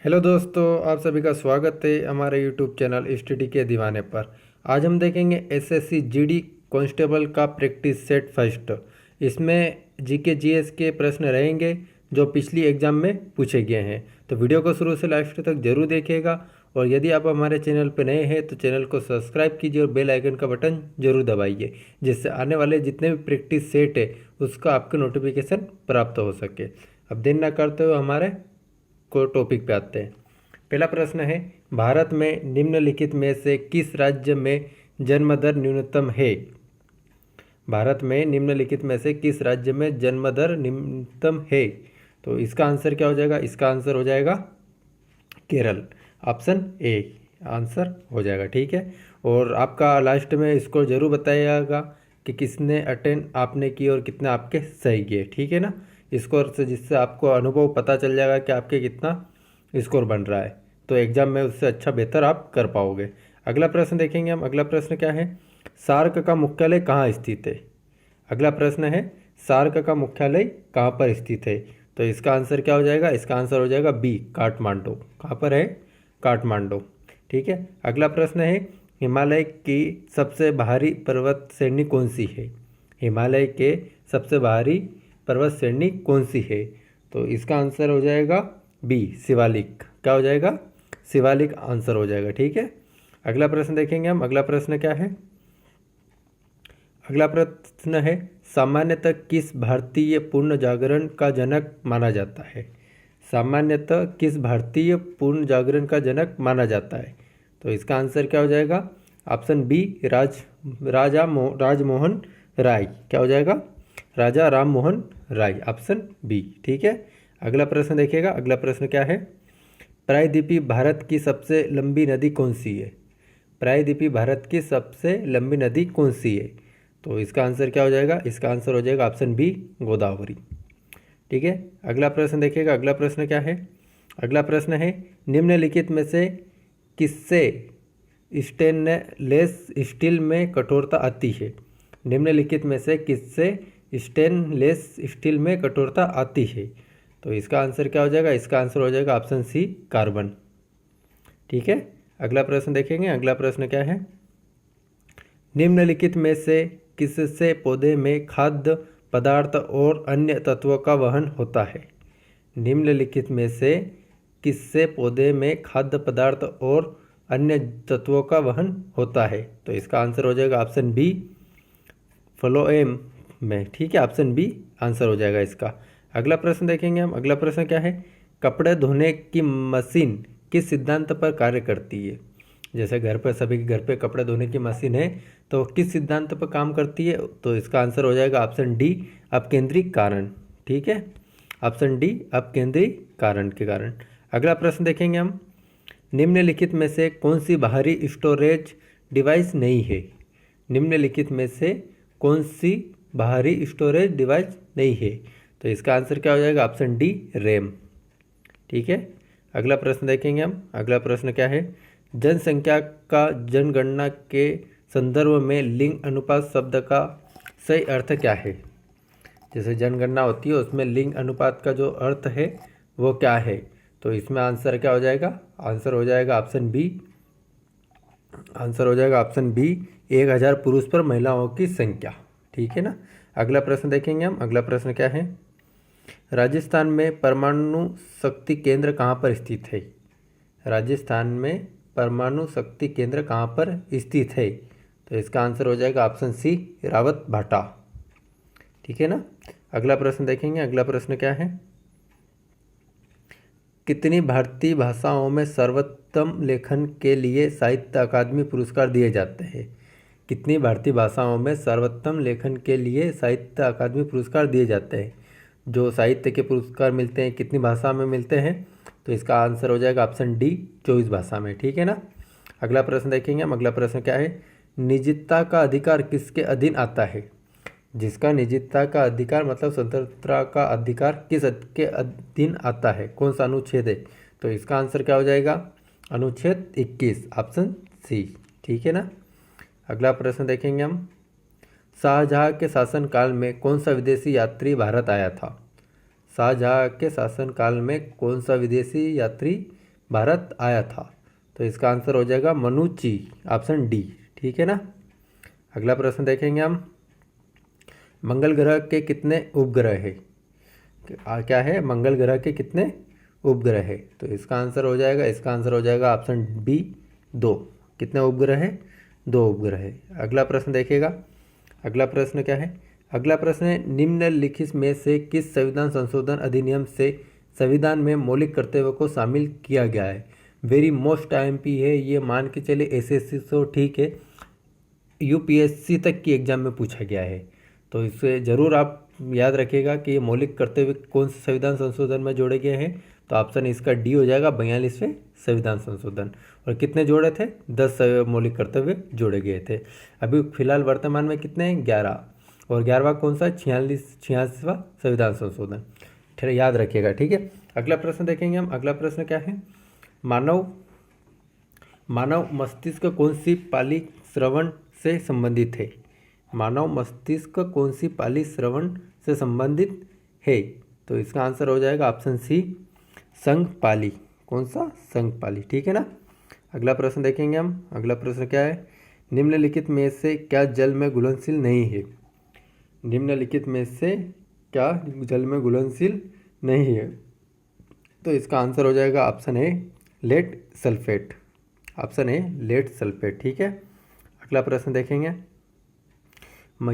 Hello दोस्तों, आप सभी का स्वागत है हमारे यूट्यूब चैनल स्टडी के दीवाने पर। आज हम देखेंगे एसएससी जीडी कांस्टेबल का प्रैक्टिस सेट फर्स्ट। इसमें जीके जीएस के प्रश्न रहेंगे जो पिछली एग्जाम में पूछे गए हैं। तो वीडियो को शुरू से लास्ट तक जरूर देखिएगा। और यदि आप हमारे चैनल पर नए हैं तो चैनल को सब्सक्राइब कीजिए और बेल आइकन का बटन जरूर दबाइए, जिससे आने वाले जितने भी प्रैक्टिस सेट है उसका आपको नोटिफिकेशन प्राप्त हो सके। अब देर न करते हुए हमारे को टॉपिक पे आते हैं। पहला प्रश्न है, भारत में निम्नलिखित में से किस राज्य में जन्म दर न्यूनतम है? भारत में निम्नलिखित में से किस राज्य में जन्म दर न्यूनतम है? तो इसका आंसर क्या हो जाएगा? इसका आंसर हो जाएगा केरल। ऑप्शन ए आंसर हो जाएगा। ठीक है। और आपका लास्ट में इसको जरूर बताइएगा कि किसने अटेंड आपने की और कितने आपके सही किए। ठीक है ना, स्कोर से, जिससे आपको अनुभव पता चल जाएगा कि आपके कितना स्कोर बन रहा है, तो एग्जाम में उससे अच्छा बेहतर आप कर पाओगे। अगला प्रश्न देखेंगे हम। अगला प्रश्न क्या है? सार्क का मुख्यालय कहाँ स्थित है? अगला प्रश्न है, सार्क का मुख्यालय कहाँ पर स्थित है? तो इसका आंसर क्या हो जाएगा? इसका आंसर हो जाएगा बी, काठमांडू। कहाँ पर है? काठमांडू। ठीक है। अगला प्रश्न है, हिमालय की सबसे बाहरी पर्वत श्रेणी कौन सी है? हिमालय के सबसे बाहरी पर्वत श्रेणी कौन सी है? तो इसका आंसर हो जाएगा बी, शिवालिक। क्या हो जाएगा? शिवालिक आंसर हो जाएगा। ठीक है। अगला प्रश्न देखेंगे हम। अगला प्रश्न क्या है? अगला प्रश्न है, सामान्यतः किस भारतीय पूर्ण जागरण का जनक माना जाता है? सामान्यतः किस भारतीय पूर्ण जागरण का जनक माना जाता है? तो इसका आंसर क्या हो जाएगा? Option B, Rajmohan Roy. क्या हो जाएगा? राजा राम मोहन राय। Option B. ठीक है। अगला प्रश्न देखिएगा। अगला प्रश्न क्या है? प्रायद्वीपीय भारत की सबसे लंबी नदी कौन सी है? प्रायद्वीपीय भारत की सबसे लंबी नदी कौन सी है? तो इसका आंसर क्या हो जाएगा? इसका आंसर हो जाएगा ऑप्शन बी, गोदावरी। ठीक है। अगला प्रश्न देखिएगा। अगला प्रश्न क्या है? अगला प्रश्न है, निम्नलिखित में से किससे स्टेनलेस स्टील में कठोरता आती है? निम्नलिखित में से किससे स्टेनलेस स्टील में कठोरता आती है? तो इसका आंसर क्या हो जाएगा? इसका आंसर हो जाएगा ऑप्शन सी, कार्बन। ठीक है। अगला प्रश्न देखेंगे। अगला प्रश्न क्या है? निम्नलिखित में से किससे पौधे में खाद्य पदार्थ और अन्य तत्वों का वहन होता है? निम्नलिखित में से किससे पौधे में खाद्य पदार्थ और अन्य तत्वों का वहन होता है? तो इसका आंसर हो जाएगा ऑप्शन बी, फ्लोएम में। ठीक है। ऑप्शन बी आंसर हो जाएगा इसका। अगला प्रश्न देखेंगे हम। अगला प्रश्न क्या है? कपड़े धोने की मशीन किस सिद्धांत पर कार्य करती है? जैसे घर पर, सभी के घर पे कपड़े धोने की मशीन है, तो किस सिद्धांत पर काम करती है? तो इसका आंसर हो जाएगा ऑप्शन डी, अपकेंद्री कारण। ठीक है। ऑप्शन डी, अपकेंद्री कारण के कारण। अगला प्रश्न देखेंगे हम। निम्नलिखित में से कौन सी बाहरी स्टोरेज डिवाइस नहीं है? निम्नलिखित में से कौन सी बाहरी स्टोरेज डिवाइस नहीं है? तो इसका आंसर क्या हो जाएगा? Option D, RAM. ठीक है। अगला प्रश्न देखेंगे हम। अगला प्रश्न क्या है? जनसंख्या का जनगणना के संदर्भ में लिंग अनुपात शब्द का सही अर्थ क्या है? जैसे जनगणना होती है उसमें लिंग अनुपात का जो अर्थ है वो क्या है? तो इसमें आंसर क्या हो जाएगा? आंसर हो जाएगा ऑप्शन बी। आंसर हो जाएगा ऑप्शन बी, 1000 पुरुष पर महिलाओं की संख्या। ठीक है ना। अगला प्रश्न देखेंगे हम। अगला प्रश्न क्या है? राजस्थान में परमाणु शक्ति केंद्र कहाँ पर स्थित है? राजस्थान में परमाणु शक्ति केंद्र कहाँ पर स्थित है? तो इसका आंसर हो जाएगा ऑप्शन सी, रावत भाटा। ठीक है ना। अगला प्रश्न देखेंगे। अगला प्रश्न क्या है? कितनी भारतीय भाषाओं में सर्वोत्तम लेखन के लिए साहित्य अकादमी पुरस्कार दिए जाते हैं? कितनी भारतीय भाषाओं में सर्वोत्तम लेखन के लिए साहित्य अकादमी पुरस्कार दिए जाते हैं? जो साहित्य के पुरस्कार मिलते हैं कितनी भाषा में मिलते हैं? तो इसका आंसर हो जाएगा ऑप्शन डी, 24 भाषा में। ठीक है ना। अगला प्रश्न देखेंगे हम। अगला प्रश्न क्या है? निजता का अधिकार किसके अधीन आता है? जिसका निजता का अधिकार मतलब स्वतंत्रता का अधिकार किस के अधीन आता है? कौन सा अनुच्छेद है? तो इसका आंसर क्या हो जाएगा? अनुच्छेद 21, ऑप्शन सी। ठीक है ना। अगला प्रश्न देखेंगे हम। शाहजहाँ के शासनकाल में कौन सा विदेशी यात्री भारत आया था? शाहजहाँ के शासनकाल में कौन सा विदेशी यात्री भारत आया था। तो इसका आंसर हो जाएगा मनुची, ऑप्शन डी। ठीक है ना। अगला प्रश्न देखेंगे हम, मंगल ग्रह के कितने उपग्रह है? क्या है, मंगल ग्रह के कितने उपग्रह है? तो इसका आंसर हो जाएगा ऑप्शन बी, 2। कितने उपग्रह है? 2 उपग्रह है। अगला प्रश्न देखिएगा, अगला प्रश्न क्या है? अगला प्रश्न है, निम्नलिखित में से किस संविधान संशोधन अधिनियम से संविधान में मौलिक कर्तव्यों को शामिल किया गया है? वेरी मोस्ट IMP है ये, मान के चले SSC तो ठीक है, UPSC तक की एग्जाम में पूछा गया है। तो इसे ज़रूर आप याद रखिएगा कि ये मौलिक कर्तव्य कौन से संविधान संशोधन में जोड़े गए हैं। तो ऑप्शन इसका डी हो जाएगा, 42वें संविधान संशोधन। और कितने जोड़े थे? 10 मौलिक कर्तव्य जोड़े गए थे। अभी फिलहाल वर्तमान में कितने हैं? 11। और 11वां कौन सा? 86वां संविधान संशोधन। ठीक, याद रखिएगा। ठीक है। अगला प्रश्न देखेंगे हम। अगला प्रश्न क्या है? मानव मस्तिष्क कौन सी पाली श्रवण से संबंधित है? मानव मस्तिष्क कौन सी पाली श्रवण से संबंधित है? तो इसका आंसर हो जाएगा ऑप्शन सी, संघपाली। कौन सा? संघपाली। ठीक है ना। अगला प्रश्न देखेंगे हम। अगला प्रश्न क्या है? निम्नलिखित में से क्या जल में घुलनशील नहीं है? निम्नलिखित में से क्या जल में घुलनशील नहीं है? तो इसका आंसर हो जाएगा option A, lead sulphate. Option A, lead sulphate. ठीक है। अगला प्रश्न देखेंगे।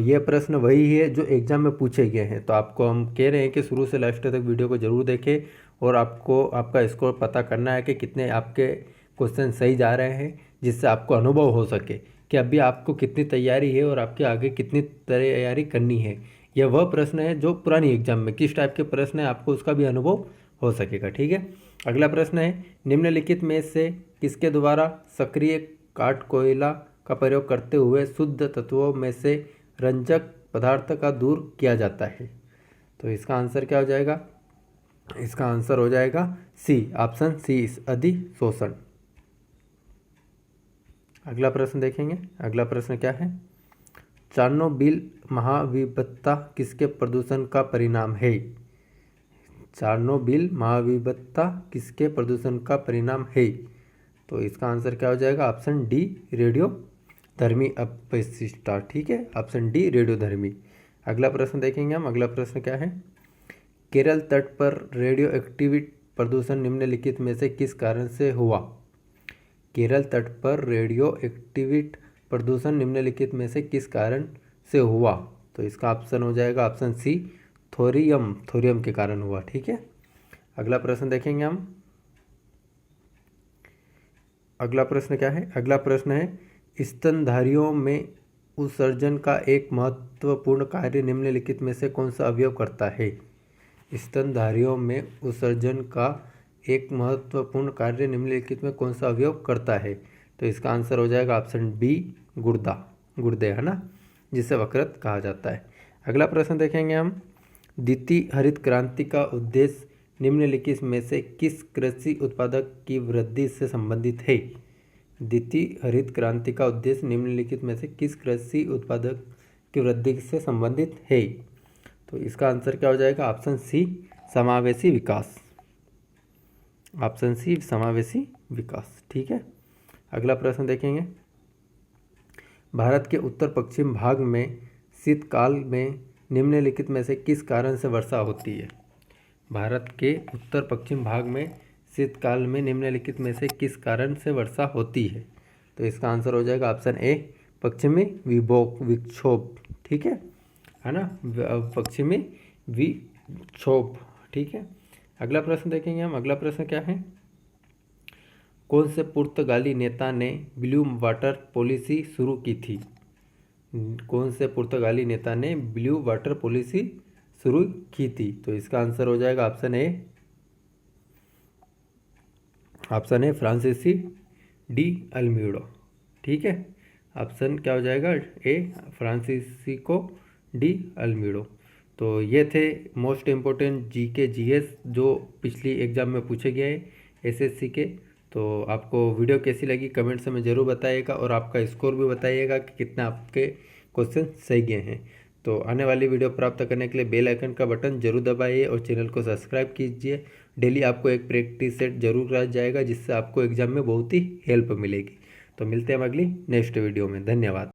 ये प्रश्न वही है जो एग्जाम में पूछे गए हैं। तो आपको हम कह रहे हैं कि शुरू से लास्ट तक वीडियो को जरूर देखें और आपको आपका स्कोर पता करना है कि कितने आपके क्वेश्चन सही जा रहे हैं, जिससे आपको अनुभव हो सके कि अभी आपको कितनी तैयारी है और आपके आगे कितनी तैयारी करनी है। यह वह प्रश्न है जो पुरानी एग्जाम में किस टाइप के प्रश्न है, आपको उसका भी अनुभव हो सकेगा। ठीक है। अगला प्रश्न है, निम्नलिखित में से किसके द्वारा सक्रिय काठ कोयला का प्रयोग करते हुए शुद्ध तत्वों में से रंजक पदार्थ का दूर किया जाता है? तो इसका आंसर क्या हो जाएगा? इसका आंसर हो जाएगा सी, ऑप्शन सी, अधिशोषण। अगला प्रश्न देखेंगे। अगला प्रश्न क्या है? चार्नोबिल महाविपत्ता किसके प्रदूषण का परिणाम है? चार्नोबिल महाविपत्ता किसके प्रदूषण का परिणाम है? तो इसका आंसर क्या हो जाएगा? ऑप्शन डी, रेडियोधर्मी अपशिष्टता। ठीक है, ऑप्शन डी, रेडियोधर्मी। अगला प्रश्न देखेंगे हम। अगला प्रश्न क्या है? केरल तट पर रेडियो एक्टिव प्रदूषण निम्नलिखित में से किस कारण से हुआ? केरल तट पर रेडियो एक्टिव प्रदूषण निम्नलिखित में से किस कारण से हुआ? तो इसका ऑप्शन हो जाएगा ऑप्शन सी, थोरियम के कारण हुआ। ठीक है। अगला प्रश्न देखेंगे हम। अगला प्रश्न क्या है? अगला प्रश्न है, स्तनधारियों में उत्सर्जन का एक महत्वपूर्ण कार्य निम्नलिखित में से कौन सा अवयव करता है? स्तनधारियों में उत्सर्जन का एक महत्वपूर्ण कार्य निम्नलिखित में कौन सा अवयव करता है? तो इसका आंसर हो जाएगा ऑप्शन बी, गुर्दे, है ना, जिसे वकृत कहा जाता है। अगला प्रश्न देखेंगे हम। द्वितीय हरित क्रांति का उद्देश्य निम्नलिखित में से किस कृषि उत्पादक की वृद्धि से संबंधित है? द्वितीय हरित क्रांति का उद्देश्य निम्नलिखित में से किस कृषि उत्पादक की वृद्धि से संबंधित है? तो इसका आंसर क्या हो जाएगा? ऑप्शन सी, समावेशी विकास। ऑप्शन सी, समावेशी विकास। ठीक है। अगला प्रश्न देखेंगे। भारत के उत्तर पश्चिम भाग में शीतकाल में निम्नलिखित में से किस कारण से वर्षा होती है? भारत के उत्तर पश्चिम भाग में शीतकाल में निम्नलिखित में से किस कारण से वर्षा होती है? तो इसका आंसर हो जाएगा ऑप्शन ए, पश्चिमी विक्षोभ। ठीक है ना, पश्चिमी विक्षोभ। ठीक है। अगला प्रश्न देखेंगे हम। अगला प्रश्न क्या है? कौन से पुर्तगाली नेता ने ब्लू वाटर पॉलिसी शुरू की थी? कौन से पुर्तगाली नेता ने ब्लू वाटर पॉलिसी शुरू की थी? तो इसका आंसर हो जाएगा ऑप्शन ए, फ्रांसीसी डी अल्मीडो। ठीक है। ऑप्शन क्या हो जाएगा? ए, फ्रांसीसिको डी अल्मीडो। तो ये थे मोस्ट इम्पोर्टेंट जीके जीएस जो पिछली एग्जाम में पूछे गए हैं एसएससी के। तो आपको वीडियो कैसी लगी कमेंट्स में ज़रूर बताइएगा और आपका स्कोर भी बताइएगा कि कितना आपके क्वेश्चन सही गए हैं। तो आने वाली वीडियो प्राप्त करने के लिए बेल आइकन का बटन जरूर दबाइए और चैनल को सब्सक्राइब कीजिए डेली आपको एक प्रैक्टिस सेट जरूर करा जाएगा, जिससे आपको एग्जाम में बहुत ही हेल्प मिलेगी। तो मिलते हैं हम अगली नेक्स्ट वीडियो में। धन्यवाद।